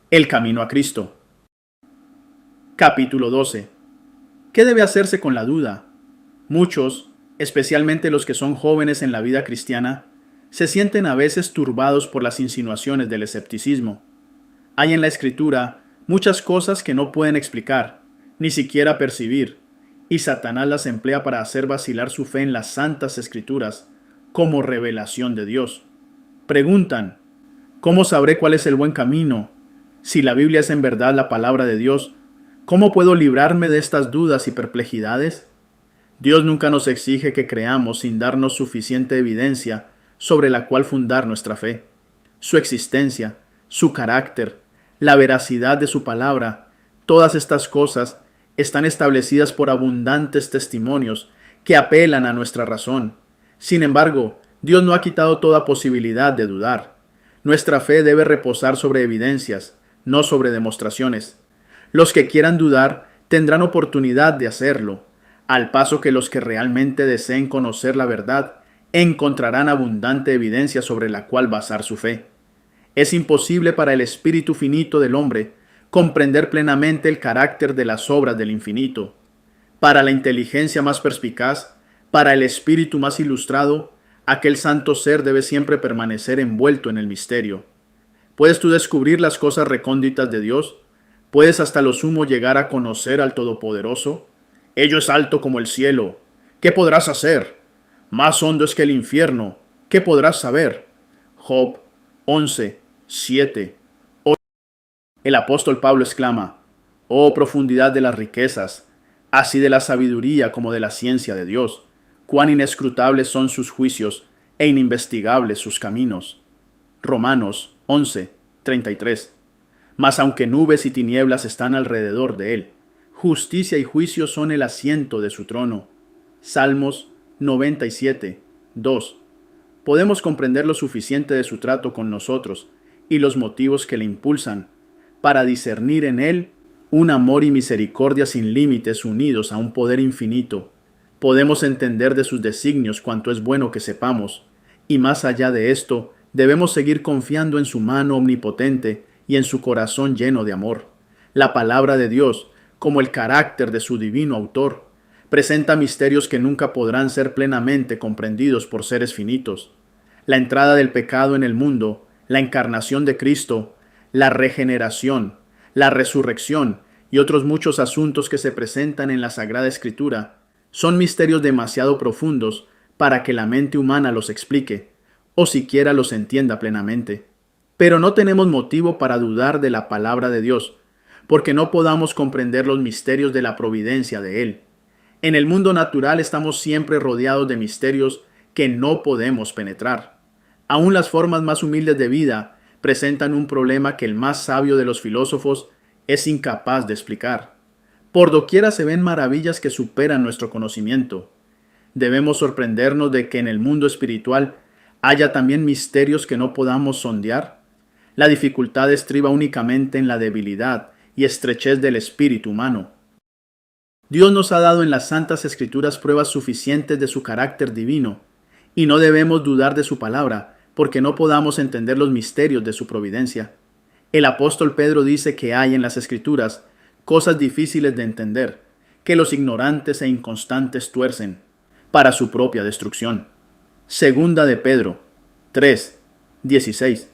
El camino a Cristo. Capítulo 12. ¿Qué debe hacerse con la duda? Muchos, especialmente los que son jóvenes en la vida cristiana, se sienten a veces turbados por las insinuaciones del escepticismo. Hay en la Escritura muchas cosas que no pueden explicar, ni siquiera percibir, y Satanás las emplea para hacer vacilar su fe en las santas Escrituras como revelación de Dios. Preguntan: ¿cómo sabré cuál es el buen camino? Si la Biblia es en verdad la palabra de Dios, ¿cómo puedo librarme de estas dudas y perplejidades? Dios nunca nos exige que creamos sin darnos suficiente evidencia sobre la cual fundar nuestra fe. Su existencia, su carácter, la veracidad de su palabra, todas estas cosas están establecidas por abundantes testimonios que apelan a nuestra razón. Sin embargo, Dios no ha quitado toda posibilidad de dudar. Nuestra fe debe reposar sobre evidencias, no sobre demostraciones. Los que quieran dudar tendrán oportunidad de hacerlo, al paso que los que realmente deseen conocer la verdad encontrarán abundante evidencia sobre la cual basar su fe. Es imposible para el espíritu finito del hombre comprender plenamente el carácter de las obras del infinito. Para la inteligencia más perspicaz, para el espíritu más ilustrado, aquel santo ser debe siempre permanecer envuelto en el misterio. ¿Puedes tú descubrir las cosas recónditas de Dios? ¿Puedes hasta lo sumo llegar a conocer al Todopoderoso? Ello es alto como el cielo. ¿Qué podrás hacer? Más hondo es que el infierno. ¿Qué podrás saber? Job 11, 7. El apóstol Pablo exclama: oh profundidad de las riquezas, así de la sabiduría como de la ciencia de Dios, cuán inescrutables son sus juicios e ininvestigables sus caminos. Romanos 11, 33. Mas aunque nubes y tinieblas están alrededor de él, justicia y juicio son el asiento de su trono. Salmos 97, 2. Podemos comprender lo suficiente de su trato con nosotros y los motivos que le impulsan para discernir en él un amor y misericordia sin límites unidos a un poder infinito. Podemos entender de sus designios cuanto es bueno que sepamos, y más allá de esto, debemos seguir confiando en su mano omnipotente y en su corazón lleno de amor. La palabra de Dios, como el carácter de su divino autor, presenta misterios que nunca podrán ser plenamente comprendidos por seres finitos. La entrada del pecado en el mundo, la encarnación de Cristo, la regeneración, la resurrección y otros muchos asuntos que se presentan en la Sagrada Escritura son misterios demasiado profundos para que la mente humana los explique, o siquiera los entienda plenamente. Pero no tenemos motivo para dudar de la palabra de Dios, porque no podamos comprender los misterios de la providencia de Él. En el mundo natural estamos siempre rodeados de misterios que no podemos penetrar. Aún las formas más humildes de vida presentan un problema que el más sabio de los filósofos es incapaz de explicar. Por doquiera se ven maravillas que superan nuestro conocimiento. Debemos sorprendernos de que en el mundo espiritual haya también misterios que no podamos sondear. La dificultad estriba únicamente en la debilidad y estrechez del espíritu humano. Dios nos ha dado en las Santas Escrituras pruebas suficientes de su carácter divino, y no debemos dudar de su palabra, porque no podamos entender los misterios de su providencia. El apóstol Pedro dice que hay en las Escrituras cosas difíciles de entender, que los ignorantes e inconstantes tuercen, para su propia destrucción. Segunda de Pedro 3, 16.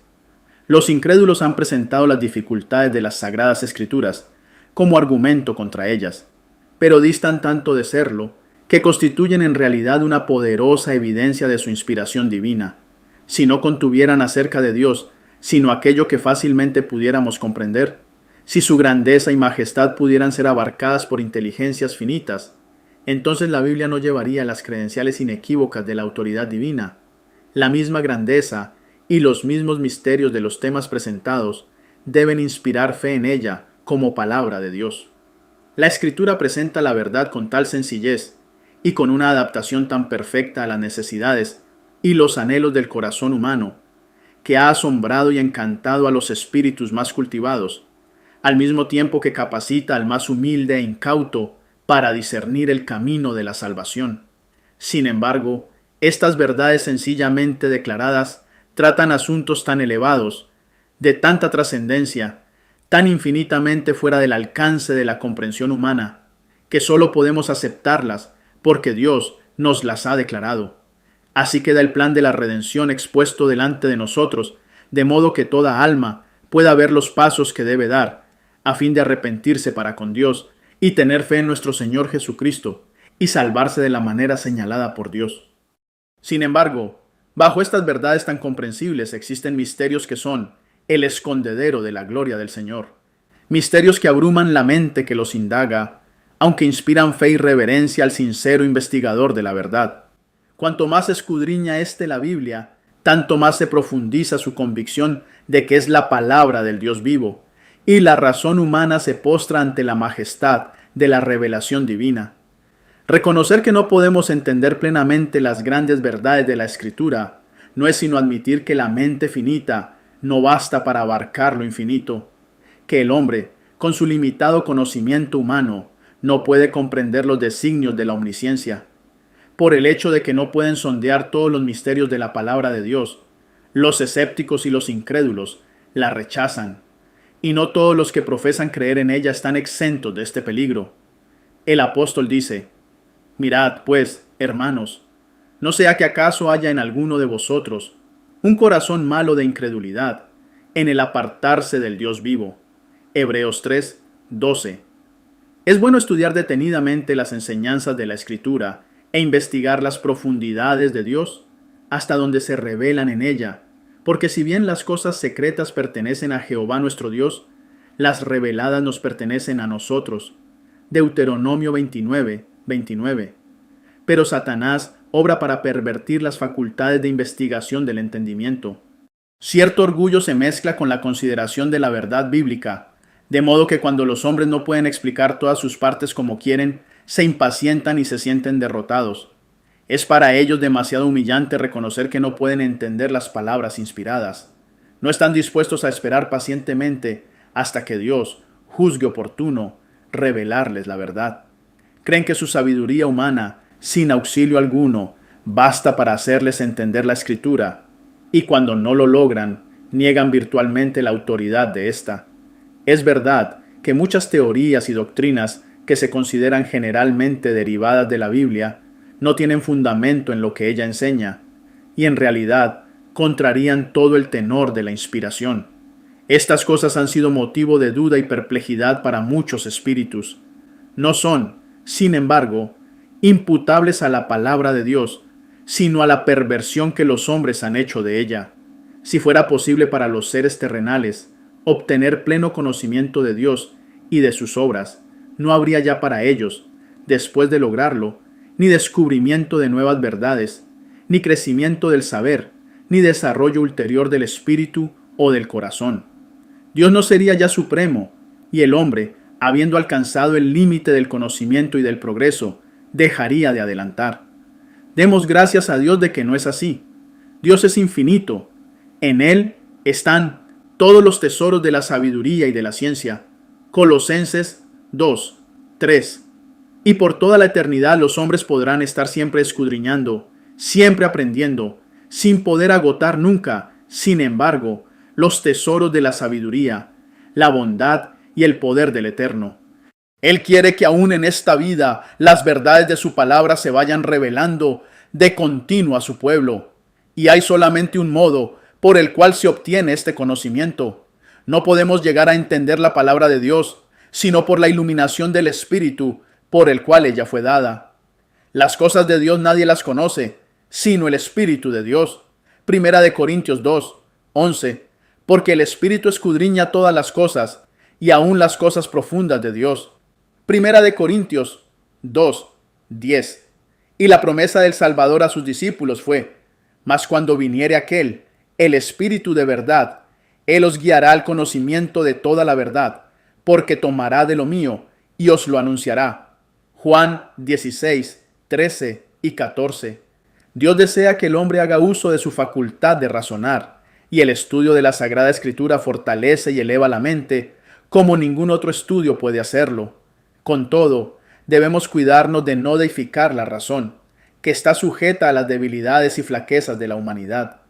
Los incrédulos han presentado las dificultades de las Sagradas Escrituras como argumento contra ellas, pero distan tanto de serlo que constituyen en realidad una poderosa evidencia de su inspiración divina. Si no contuvieran acerca de Dios, sino aquello que fácilmente pudiéramos comprender, si su grandeza y majestad pudieran ser abarcadas por inteligencias finitas, entonces la Biblia no llevaría las credenciales inequívocas de la autoridad divina. La misma grandeza y los mismos misterios de los temas presentados deben inspirar fe en ella como palabra de Dios. La Escritura presenta la verdad con tal sencillez y con una adaptación tan perfecta a las necesidades y los anhelos del corazón humano, que ha asombrado y encantado a los espíritus más cultivados, al mismo tiempo que capacita al más humilde e incauto para discernir el camino de la salvación. Sin embargo, estas verdades sencillamente declaradas tratan asuntos tan elevados, de tanta trascendencia, tan infinitamente fuera del alcance de la comprensión humana, que solo podemos aceptarlas porque Dios nos las ha declarado. Así queda el plan de la redención expuesto delante de nosotros, de modo que toda alma pueda ver los pasos que debe dar, a fin de arrepentirse para con Dios y tener fe en nuestro Señor Jesucristo, y salvarse de la manera señalada por Dios. Sin embargo, bajo estas verdades tan comprensibles existen misterios que son el escondedero de la gloria del Señor. Misterios que abruman la mente que los indaga, aunque inspiran fe y reverencia al sincero investigador de la verdad. Cuanto más escudriña éste la Biblia, tanto más se profundiza su convicción de que es la palabra del Dios vivo, y la razón humana se postra ante la majestad de la revelación divina. Reconocer que no podemos entender plenamente las grandes verdades de la Escritura no es sino admitir que la mente finita no basta para abarcar lo infinito, que el hombre, con su limitado conocimiento humano, no puede comprender los designios de la omnisciencia. Por el hecho de que no pueden sondear todos los misterios de la palabra de Dios, los escépticos y los incrédulos la rechazan, y no todos los que profesan creer en ella están exentos de este peligro. El apóstol dice: mirad, pues, hermanos, no sea que acaso haya en alguno de vosotros un corazón malo de incredulidad en el apartarse del Dios vivo. Hebreos 3, 12. Es bueno estudiar detenidamente las enseñanzas de la Escritura e investigar las profundidades de Dios hasta donde se revelan en ella, porque si bien las cosas secretas pertenecen a Jehová nuestro Dios, las reveladas nos pertenecen a nosotros. Deuteronomio 29, 29. Pero Satanás obra para pervertir las facultades de investigación del entendimiento. Cierto orgullo se mezcla con la consideración de la verdad bíblica, de modo que cuando los hombres no pueden explicar todas sus partes como quieren, se impacientan y se sienten derrotados. Es para ellos demasiado humillante reconocer que no pueden entender las palabras inspiradas. No están dispuestos a esperar pacientemente hasta que Dios juzgue oportuno revelarles la verdad. Creen que su sabiduría humana, sin auxilio alguno, basta para hacerles entender la Escritura, y cuando no lo logran, niegan virtualmente la autoridad de ésta. Es verdad que muchas teorías y doctrinas que se consideran generalmente derivadas de la Biblia no tienen fundamento en lo que ella enseña, y en realidad contrarían todo el tenor de la inspiración. Estas cosas han sido motivo de duda y perplejidad para muchos espíritus. No son, sin embargo, imputables a la palabra de Dios, sino a la perversión que los hombres han hecho de ella. Si fuera posible para los seres terrenales obtener pleno conocimiento de Dios y de sus obras, no habría ya para ellos, después de lograrlo, ni descubrimiento de nuevas verdades, ni crecimiento del saber, ni desarrollo ulterior del espíritu o del corazón. Dios no sería ya supremo, y el hombre, habiendo alcanzado el límite del conocimiento y del progreso, dejaría de adelantar. Demos gracias a Dios de que no es así. Dios es infinito. En Él están todos los tesoros de la sabiduría y de la ciencia. Colosenses 2, 3. Y por toda la eternidad los hombres podrán estar siempre escudriñando, siempre aprendiendo, sin poder agotar nunca, sin embargo, los tesoros de la sabiduría, la bondad y el poder del Eterno. Él quiere que aún en esta vida las verdades de su palabra se vayan revelando de continuo a su pueblo. Y hay solamente un modo por el cual se obtiene este conocimiento. No podemos llegar a entender la palabra de Dios, sino por la iluminación del Espíritu por el cual ella fue dada. Las cosas de Dios nadie las conoce, sino el Espíritu de Dios. Primera de Corintios 2, 11. Porque el Espíritu escudriña todas las cosas, y aún las cosas profundas de Dios. Primera de Corintios 2, 10. Y la promesa del Salvador a sus discípulos fue: mas cuando viniere aquel, el Espíritu de verdad, Él os guiará al conocimiento de toda la verdad, porque tomará de lo mío y os lo anunciará. Juan 16, 13 y 14. Dios desea que el hombre haga uso de su facultad de razonar, y el estudio de la Sagrada Escritura fortalece y eleva la mente como ningún otro estudio puede hacerlo. Con todo, debemos cuidarnos de no deificar la razón, que está sujeta a las debilidades y flaquezas de la humanidad.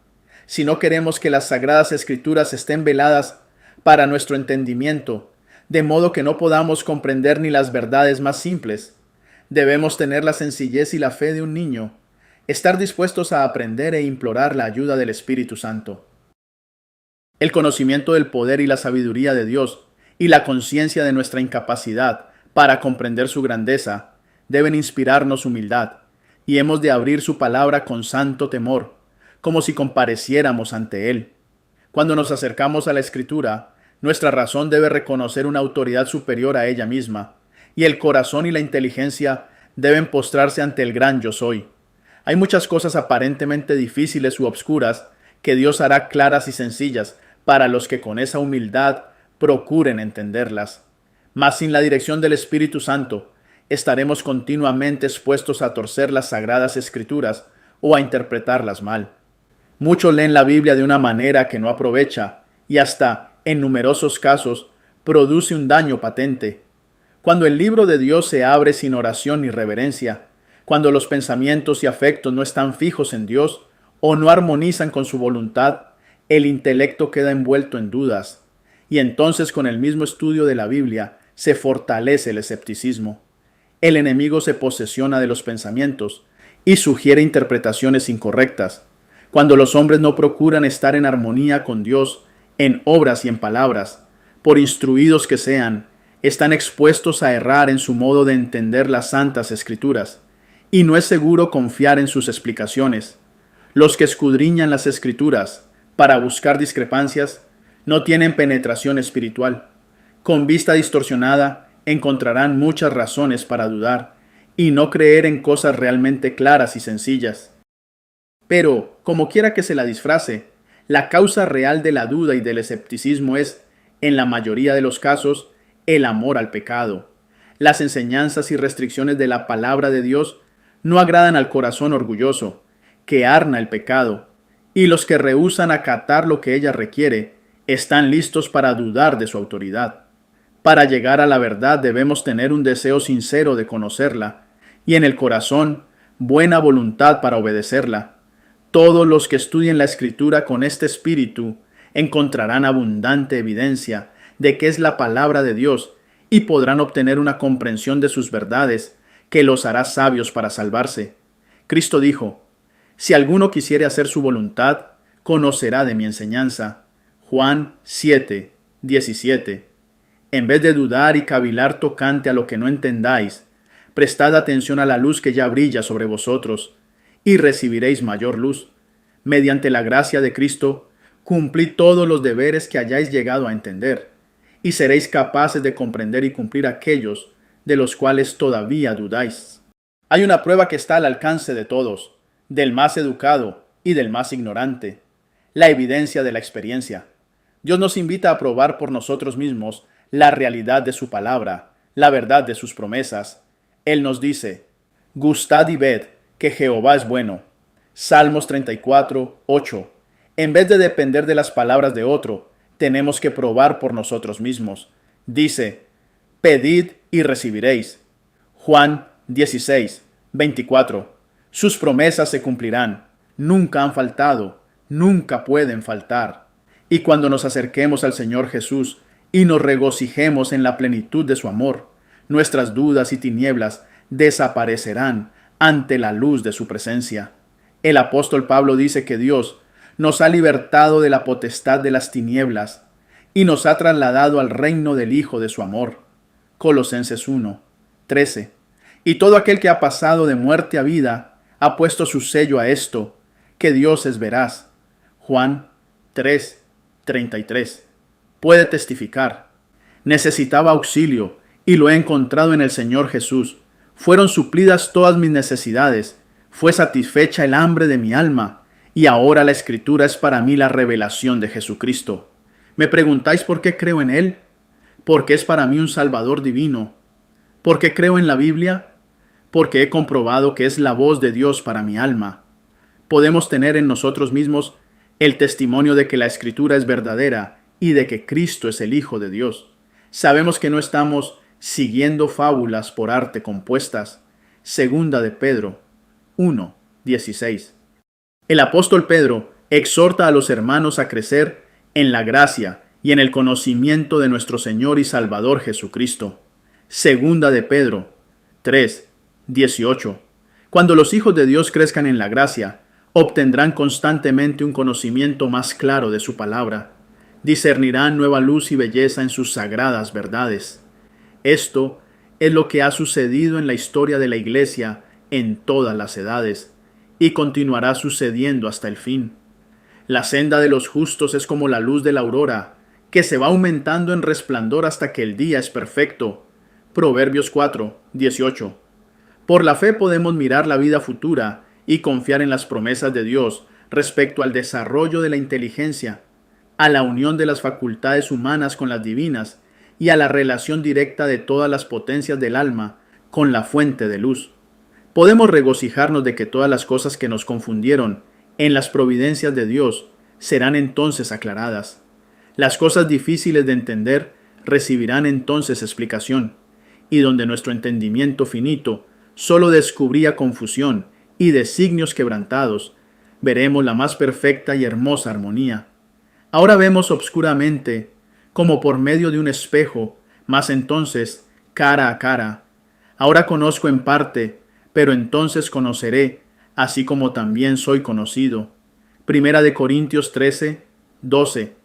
Si no queremos que las Sagradas Escrituras estén veladas para nuestro entendimiento, de modo que no podamos comprender ni las verdades más simples. Debemos tener la sencillez y la fe de un niño, estar dispuestos a aprender e implorar la ayuda del Espíritu Santo. El conocimiento del poder y la sabiduría de Dios y la conciencia de nuestra incapacidad para comprender su grandeza deben inspirarnos humildad, y hemos de abrir su palabra con santo temor, como si compareciéramos ante Él. Cuando nos acercamos a la Escritura, nuestra razón debe reconocer una autoridad superior a ella misma, y el corazón y la inteligencia deben postrarse ante el gran Yo Soy. Hay muchas cosas aparentemente difíciles u obscuras que Dios hará claras y sencillas para los que con esa humildad procuren entenderlas. Mas sin la dirección del Espíritu Santo, estaremos continuamente expuestos a torcer las sagradas Escrituras o a interpretarlas mal. Muchos leen la Biblia de una manera que no aprovecha y hasta, en numerosos casos, produce un daño patente. Cuando el libro de Dios se abre sin oración ni reverencia, cuando los pensamientos y afectos no están fijos en Dios o no armonizan con su voluntad, el intelecto queda envuelto en dudas, y entonces con el mismo estudio de la Biblia se fortalece el escepticismo. El enemigo se posesiona de los pensamientos y sugiere interpretaciones incorrectas. Cuando los hombres no procuran estar en armonía con Dios en obras y en palabras, por instruidos que sean, están expuestos a errar en su modo de entender las santas Escrituras, y no es seguro confiar en sus explicaciones. Los que escudriñan las Escrituras para buscar discrepancias no tienen penetración espiritual. Con vista distorsionada encontrarán muchas razones para dudar y no creer en cosas realmente claras y sencillas. Pero, como quiera que se la disfrace, la causa real de la duda y del escepticismo es, en la mayoría de los casos, el amor al pecado. Las enseñanzas y restricciones de la palabra de Dios no agradan al corazón orgulloso, que arna el pecado, y los que rehúsan acatar lo que ella requiere, están listos para dudar de su autoridad. Para llegar a la verdad debemos tener un deseo sincero de conocerla, y en el corazón, buena voluntad para obedecerla. Todos los que estudien la Escritura con este espíritu encontrarán abundante evidencia de que es la palabra de Dios y podrán obtener una comprensión de sus verdades que los hará sabios para salvarse. Cristo dijo: si alguno quisiere hacer su voluntad, conocerá de mi enseñanza. Juan 7, 17. En vez de dudar y cavilar tocante a lo que no entendáis, prestad atención a la luz que ya brilla sobre vosotros, y recibiréis mayor luz. Mediante la gracia de Cristo, cumplid todos los deberes que hayáis llegado a entender, y seréis capaces de comprender y cumplir aquellos de los cuales todavía dudáis. Hay una prueba que está al alcance de todos, del más educado y del más ignorante: la evidencia de la experiencia. Dios nos invita a probar por nosotros mismos la realidad de su palabra, la verdad de sus promesas. Él nos dice: gustad y ved que Jehová es bueno. Salmos 34, 8. En vez de depender de las palabras de otro, tenemos que probar por nosotros mismos. Dice: pedid y recibiréis. Juan 16, 24. Sus promesas se cumplirán. Nunca han faltado, nunca pueden faltar. Y cuando nos acerquemos al Señor Jesús y nos regocijemos en la plenitud de su amor, nuestras dudas y tinieblas desaparecerán ante la luz de su presencia. El apóstol Pablo dice que Dios nos ha libertado de la potestad de las tinieblas y nos ha trasladado al reino del Hijo de su amor. Colosenses 1, 13. Y todo aquel que ha pasado de muerte a vida ha puesto su sello a esto, que Dios es veraz. Juan 3, 33. Puede testificar: necesitaba auxilio y lo he encontrado en el Señor Jesús. Fueron suplidas todas mis necesidades, fue satisfecha el hambre de mi alma, y ahora la Escritura es para mí la revelación de Jesucristo. ¿Me preguntáis por qué creo en Él? Porque es para mí un Salvador divino. ¿Por qué creo en la Biblia? Porque he comprobado que es la voz de Dios para mi alma. Podemos tener en nosotros mismos el testimonio de que la Escritura es verdadera y de que Cristo es el Hijo de Dios. Sabemos que no estamos siguiendo fábulas por arte compuestas. Segunda de Pedro 1, 16. El apóstol Pedro exhorta a los hermanos a crecer en la gracia y en el conocimiento de nuestro Señor y Salvador Jesucristo. Segunda de Pedro 3, 18. Cuando los hijos de Dios crezcan en la gracia, obtendrán constantemente un conocimiento más claro de su palabra. Discernirán nueva luz y belleza en sus sagradas verdades. Esto es lo que ha sucedido en la historia de la Iglesia en todas las edades, y continuará sucediendo hasta el fin. La senda de los justos es como la luz de la aurora, que se va aumentando en resplandor hasta que el día es perfecto. Proverbios 4, 18. Por la fe podemos mirar la vida futura y confiar en las promesas de Dios respecto al desarrollo de la inteligencia, a la unión de las facultades humanas con las divinas y a la relación directa de todas las potencias del alma con la fuente de luz. Podemos regocijarnos de que todas las cosas que nos confundieron en las providencias de Dios serán entonces aclaradas. Las cosas difíciles de entender recibirán entonces explicación, y donde nuestro entendimiento finito solo descubría confusión y designios quebrantados, veremos la más perfecta y hermosa armonía. Ahora vemos obscuramente, como por medio de un espejo, mas entonces cara a cara. Ahora conozco en parte, pero entonces conoceré, así como también soy conocido. Primera de Corintios 13, 12.